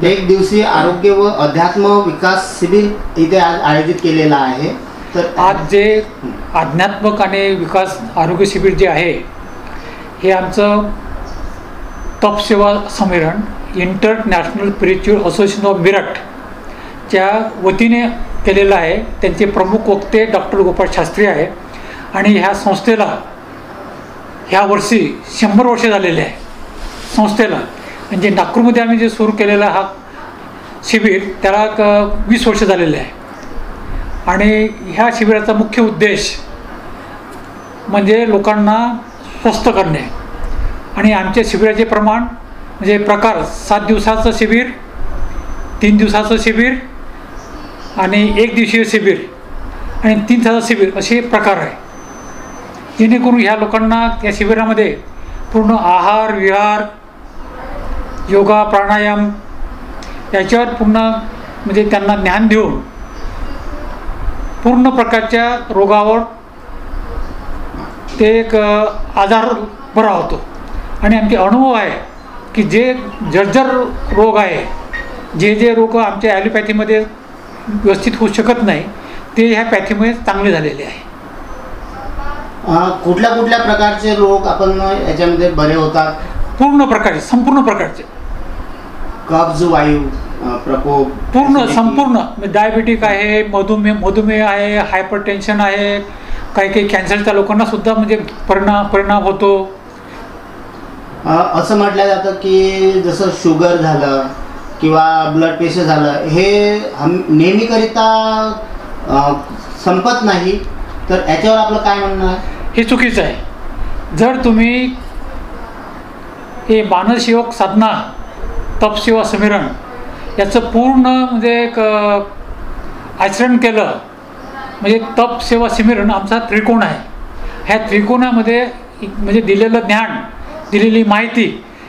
एक दिवसीय आरोग्य व अध्यात्म विकास शिबिर इथे आज आयोजित केलेला आहे. तर आज जे अध्यात्मक आणि विकास आरोग्य शिबिर जे आहे हे आमचं तपसेवा संमेलन इंटरनॅशनल स्पिरिच्युअल असोसिएशन ऑफ मिरटच्या वतीने केलेलं आहे. त्यांचे प्रमुख वक्ते डॉक्टर गोपाळ शास्त्री आहे आणि ह्या संस्थेला ह्या वर्षी 100 वर्षे झालेले आहे. संस्थेला म्हणजे नागपूरमध्ये आम्ही जे सुरू केलेला हा शिबिर त्याला 20 वर्ष झालेले आहे. आणि ह्या शिबिराचा मुख्य उद्देश म्हणजे लोकांना स्वस्थ करणे. आणि आमच्या शिबिराचे प्रमाण म्हणजे प्रकार 7 दिवसाचं शिबिर, 3 दिवसाचं शिबिर आणि 1 दिवसीय शिबिर आणि 3 दिवसाचं शिबिर असे प्रकार आहे. जेणेकरून ह्या लोकांना या शिबिरामध्ये पूर्ण आहार विहार योगा प्राणायाम याच्यावर पूर्ण म्हणजे त्यांना ज्ञान देऊन पूर्ण प्रकारच्या रोगावर ते एक आजार बरा होतो. आणि आमचे अनुभव आहे की जे जर्जर रोग आहे, जे रोग आमच्या ॲलोपॅथीमध्ये व्यवस्थित होऊ शकत नाही ते ह्या पॅथीमुळे चांगले झालेले आहे. कुठल्या कुठल्या प्रकारचे रोग आपण याच्यामध्ये बरे होतात? पूर्ण प्रकारचे, संपूर्ण प्रकारचे कब्ज वायू प्रकोप पूर्ण संपूर्ण डायबिटिक आहे, मधुमेह आहे, हायपरटेन्शन आहे, काही कॅन्सरच्या लोकांना सुद्धा म्हणजे परिणाम होतो. असं म्हटलं जातं की जसं शुगर झालं किंवा ब्लड प्रेशर झालं हे नेहमीकरिता संपत नाही, तर याच्यावर आपलं काय म्हणणं आहे? हे चुकीचं आहे. जर तुम्ही हे मानसयोग साधना तपसेवा समीरण याचं पूर्ण म्हणजे एक आचरण केलं म्हणजे तपसेवा समीरण आमचा त्रिकोण आहे. ह्या त्रिकोणामध्ये म्हणजे दिलेलं ज्ञान दिलेली माहिती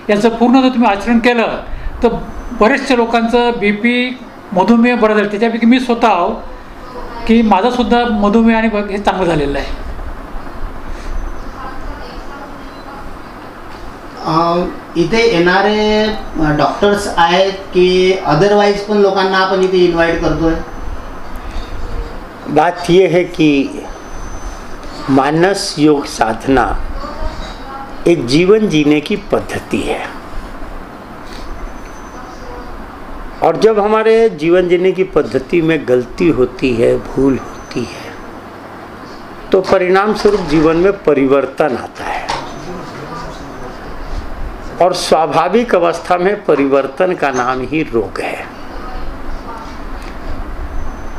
याचं पूर्ण जर तुम्ही आचरण केलं तर बरेचशा लोकांचं BP मधुमेह बरं झालं. त्याच्यापैकी मी स्वतः आहो की माझंसुद्धा मधुमेह आणि हे चांगलं झालेलं आहे. इथे येणारे डॉक्टर्स आहेत की अदरवाइज पण लोकांना आपण इथे इन्वाइट करतोय? बात ये है कि मानस योग साधना एक जीवन जीने की पद्धति है और जब हमारे जीवन जीने की पद्धति में गलती होती है, भूल होती है, तो परिणाम स्वरूप जीवन में परिवर्तन आता है. और स्वाभाविक अवस्था में परिवर्तन का नाम ही रोग है.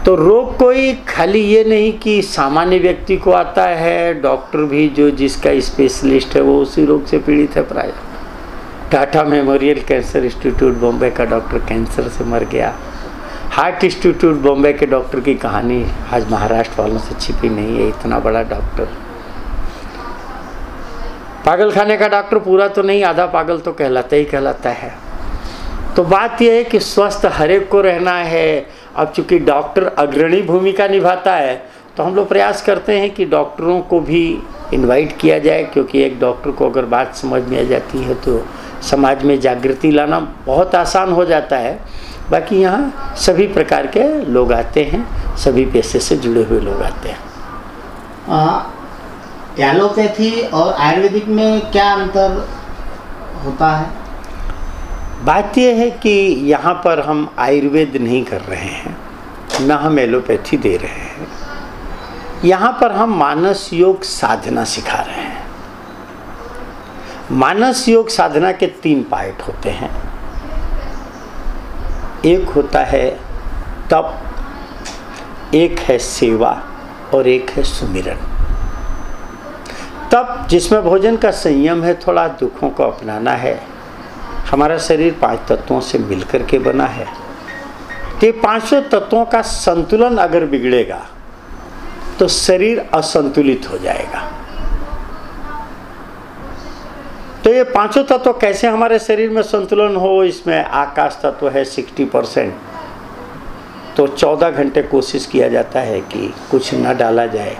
तो रोग कोई खाली ये नहीं कि सामान्य व्यक्ति को आता है, डॉक्टर भी जो जिसका स्पेशलिस्ट है वो उसी रोग से पीड़ित है. प्राय Tata memorial cancer institute Bombay का डॉक्टर कैंसर से मर गया. हार्ट इंस्टीट्यूट बॉम्बे के डॉक्टर की कहानी आज महाराष्ट्र वालों से छिपी नहीं है. इतना बड़ा डॉक्टर, पागल खाने का डॉक्टर पूरा तो नहीं, आधा पागल तो कहलाता ही कहलाता है. तो बात यह है कि स्वस्थ हर एक को रहना है. अब चूँकि डॉक्टर अग्रणी भूमिका निभाता है तो हम लोग प्रयास करते हैं कि डॉक्टरों को भी इनवाइट किया जाए, क्योंकि एक डॉक्टर को अगर बात समझ में आ जाती है तो समाज में जागृति लाना बहुत आसान हो जाता है. बाकी यहाँ सभी प्रकार के लोग आते हैं, सभी पेशे से जुड़े हुए लोग आते हैं. एलोपैथी और आयुर्वेदिक में क्या अंतर होता है? बात यह है कि यहाँ पर हम आयुर्वेद नहीं कर रहे हैं, न हम एलोपैथी दे रहे हैं. यहाँ पर हम मानस योग साधना सिखा रहे हैं. मानस योग साधना के 3 पार्ट होते हैं. एक होता है तप, एक है सेवा और एक है सुमिरन. तप जिसमें भोजन का संयम है, थोड़ा दुखों को अपनाना है. हमारा शरीर 5 तत्वों से मिलकर के बना है. ये 5 तत्वों का संतुलन अगर बिगड़ेगा तो शरीर असंतुलित हो जाएगा. तो ये 5 तत्व कैसे हमारे शरीर में संतुलन हो, इसमें आकाश तत्व है 60%. तो 14 घंटे कोशिश किया जाता है कि कुछ न डाला जाए.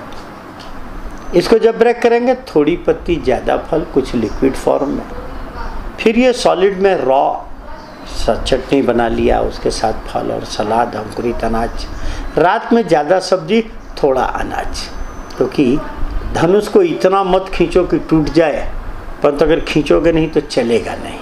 इसको जब ब्रेक करेंगे थोड़ी पत्ती ज़्यादा फल, कुछ लिक्विड फॉर्म में, फिर ये सॉलिड में रॉ चटनी बना लिया, उसके साथ फल और सलाद, अंकुरित अनाज। रात में ज़्यादा सब्जी, थोड़ा अनाज, क्योंकि धनुष को इतना मत खींचो कि टूट जाए, परंतु अगर खींचोगे नहीं तो चलेगा नहीं।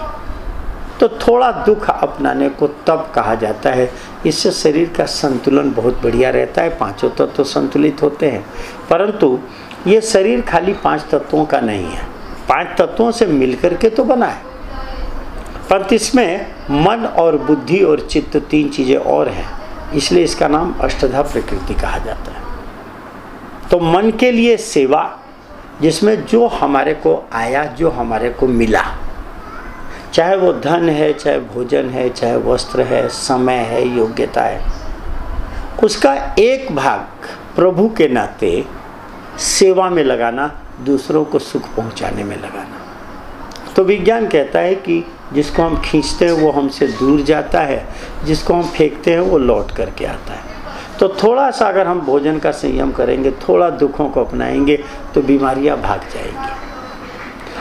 तो थोड़ा दुख अपनाने को तप कहा जाता है। इससे शरीर का संतुलन बहुत बढ़िया रहता है, पांचों तत्व तो संतुलित होते हैं। परंतु ये शरीर खाली 5 तत्वों का नहीं है, 5 तत्वों से मिलकर के तो बना है, परंतु इसमें मन और बुद्धि और चित्त 3 चीज़ें और हैं, इसलिए इसका नाम अष्टधा प्रकृति कहा जाता है। तो मन के लिए सेवा, जिसमें जो हमारे को आया, जो हमारे को मिला, चाहे वो धन है, चाहे भोजन है, चाहे वस्त्र है, समय है, योग्यता है, उसका एक भाग प्रभु के नाते सेवा में लगाना, दूसरों को सुख पहुंचाने में लगाना। तो विज्ञान कहता है कि जिसको हम खींचते हैं वो हमसे दूर जाता है, जिसको हम फेंकते हैं वो लौट करके आता है। तो थोड़ा सा अगर हम भोजन का संयम करेंगे, थोड़ा दुखों को अपनाएंगे, तो बीमारियां भाग जाएंगी।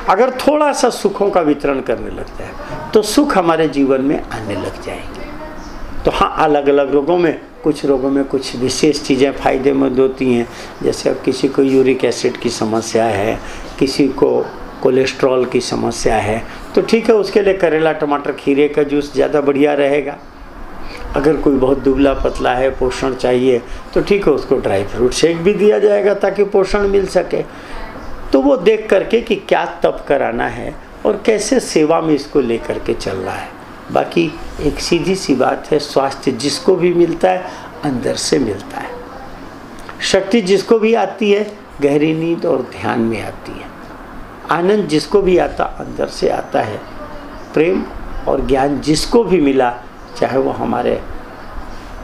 अगर थोड़ा सा सुखों का वितरण करने लगता है तो सुख हमारे जीवन में आने लग जाएंगे। तो हाँ, अलग अलग रोगों में, कुछ रोगों में कुछ विशेष चीज़ें फायदेमंद होती हैं। जैसे अब किसी को यूरिक एसिड की समस्या है, किसी को कोलेस्ट्रॉल की समस्या है, तो ठीक है, उसके लिए करेला, टमाटर, खीरे का जूस ज़्यादा बढ़िया रहेगा। अगर कोई बहुत दुबला पतला है, पोषण चाहिए, तो ठीक है, उसको ड्राई फ्रूट शेक भी दिया जाएगा ताकि पोषण मिल सके। तो वो देख करके कि क्या तप कराना है और कैसे सेवा में इसको लेकर के चलना है। बाकी एक सीधी सी बात है, स्वास्थ्य जिसको भी मिलता है अंदर से मिलता है। शक्ति जिसको भी आती है गहरी नींद और ध्यान में आती है। आनंद जिसको भी आता अंदर से आता है। प्रेम और ज्ञान जिसको भी मिला, चाहे वो हमारे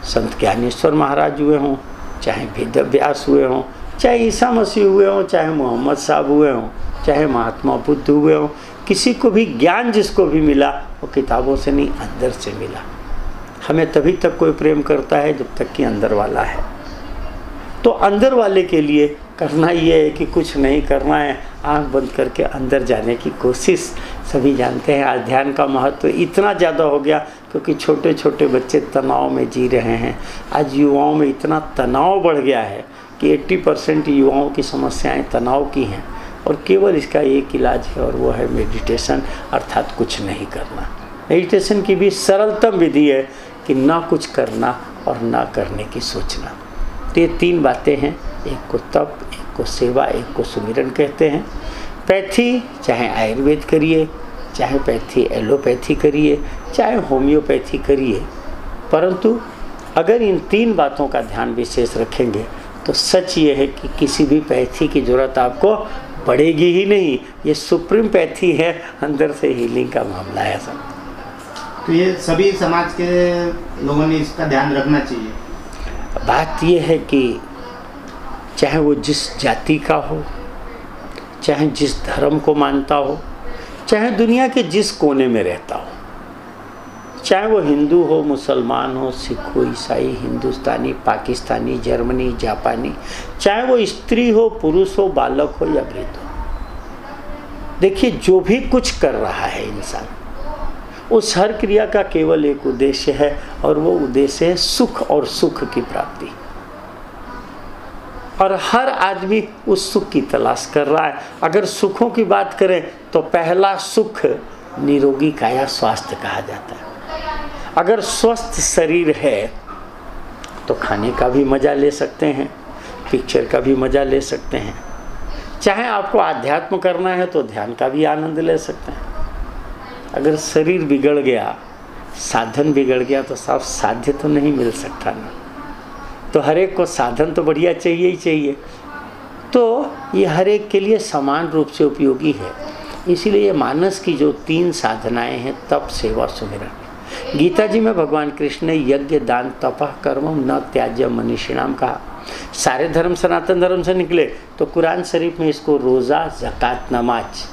संत ज्ञानेश्वर महाराज हुए हों, चाहे वेद व्यास हुए हों, चाहे ईसा मसीह हुए हों, चाहे मोहम्मद साहब हुए हों, चाहे महात्मा बुद्ध हुए हों, किसी को भी ज्ञान जिसको भी मिला वो किताबों से नहीं, अंदर से मिला। हमें तभी तक कोई प्रेम करता है जब तक कि अंदर वाला है। तो अंदर वाले के लिए करना ये है कि कुछ नहीं करना है, आंख बंद करके अंदर जाने की कोशिश। सभी जानते हैं आज ध्यान का महत्व इतना ज़्यादा हो गया, क्योंकि छोटे छोटे बच्चे तनाव में जी रहे हैं। आज युवाओं में इतना तनाव बढ़ गया है कि 80% युवाओं की समस्याएं तनाव की हैं, और केवल इसका एक इलाज है और वो है मेडिटेशन, अर्थात कुछ नहीं करना। मेडिटेशन की भी सरलतम विधि है कि ना कुछ करना और ना करने की सोचना। तो ये 3 बातें हैं, एक को तप, एक को सेवा, एक को सुमिरन कहते हैं। पैथी चाहे आयुर्वेद करिए, चाहे पैथी एलोपैथी करिए, चाहे होम्योपैथी करिए, परंतु अगर इन 3 बातों का ध्यान विशेष रखेंगे तो सच ये है कि किसी भी पैथी की ज़रूरत आपको पड़ेगी ही नहीं। ये सुप्रीम पैथी है, अंदर से हीलिंग का मामला है सब। तो ये सभी समाज के लोगों ने इसका ध्यान रखना चाहिए। बात ये है कि चाहे वो जिस जाति का हो, चाहे जिस धर्म को मानता हो, चाहे दुनिया के जिस कोने में रहता हो, चाहे वो हिंदू हो, मुसलमान हो, सिख हो, ईसाई, हिंदुस्तानी, पाकिस्तानी, जर्मनी, जापानी, चाहे वो स्त्री हो, पुरुष हो, बालक हो या वृद्ध हो, देखिए जो भी कुछ कर रहा है इंसान, उस हर क्रिया का केवल एक उद्देश्य है, और वो उद्देश्य है सुख और सुख की प्राप्ति। और हर आदमी उस सुख की तलाश कर रहा है। अगर सुखों की बात करें तो पहला सुख निरोगी काया स्वास्थ्य कहा जाता है। अगर स्वस्थ शरीर है तो खाने का भी मज़ा ले सकते हैं, पिक्चर का भी मज़ा ले सकते हैं, चाहे आपको आध्यात्म करना है तो ध्यान का भी आनंद ले सकते हैं। अगर शरीर बिगड़ गया, साधन बिगड़ गया, तो साफ साध्य तो नहीं मिल सकता ना। तो हर एक को साधन तो बढ़िया चाहिए ही चाहिए। तो ये हर एक के लिए समान रूप से उपयोगी है। इसीलिए ये मानस की जो 3 साधनाएं हैं, तप, सेवा, सुमिरन, गीता जी में भगवान कृष्ण ने यज्ञ, दान, तपः कर्मं न त्याज्य मनीषिणाम कहा। सारे धर्म सनातन धर्म से निकले तो कुरान शरीफ में इसको रोज़ा, ज़कात, नमाज,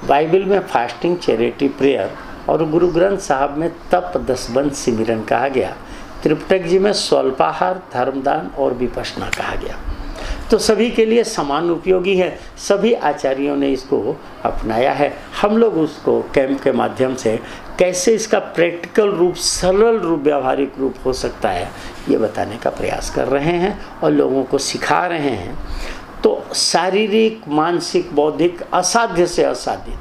बाइबल में फास्टिंग, चैरिटी, प्रेयर, और गुरु ग्रंथ साहब में तप, दसबंध, सिमरन कहा गया। त्रिपिटक जी में स्वल्पाहार, धर्मदान और विपश्यना कहा गया। तो सभी के लिए समान उपयोगी है। सभी आचार्यों ने इसको अपनाया है। हम लोग उसको कैंप के माध्यम से कैसे इसका प्रैक्टिकल रूप, सरल रूप, व्यावहारिक रूप हो सकता है, ये बताने का प्रयास कर रहे हैं और लोगों को सिखा रहे हैं। तो शारीरिक, मानसिक, बौद्धिक, असाध्य से असाध्य,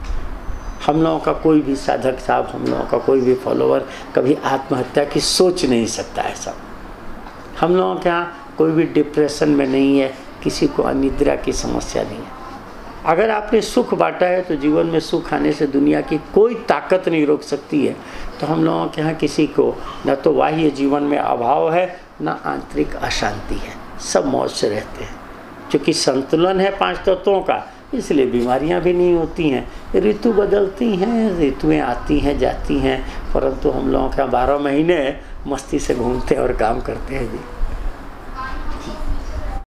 हम लोगों का कोई भी साधक साहब, हम लोगों का कोई भी फॉलोवर कभी आत्महत्या की सोच नहीं सकता है। सब हम लोगों के यहाँ कोई भी डिप्रेशन में नहीं है, किसी को अनिद्रा की समस्या नहीं है। अगर आपने सुख बांटा है तो जीवन में सुख आने से दुनिया की कोई ताकत नहीं रोक सकती है। तो हम लोगों के यहाँ किसी को न तो बाह्य जीवन में अभाव है, न आंतरिक अशांति है, सब मौज से रहते हैं। क्योंकि संतुलन है 5 तत्वों का, इसलिए बीमारियां भी नहीं होती हैं। ऋतु बदलती हैं, ऋतुएं आती हैं जाती हैं, परंतु हम लोगों के 12 महीने मस्ती से घूमते हैं और काम करते हैं जी।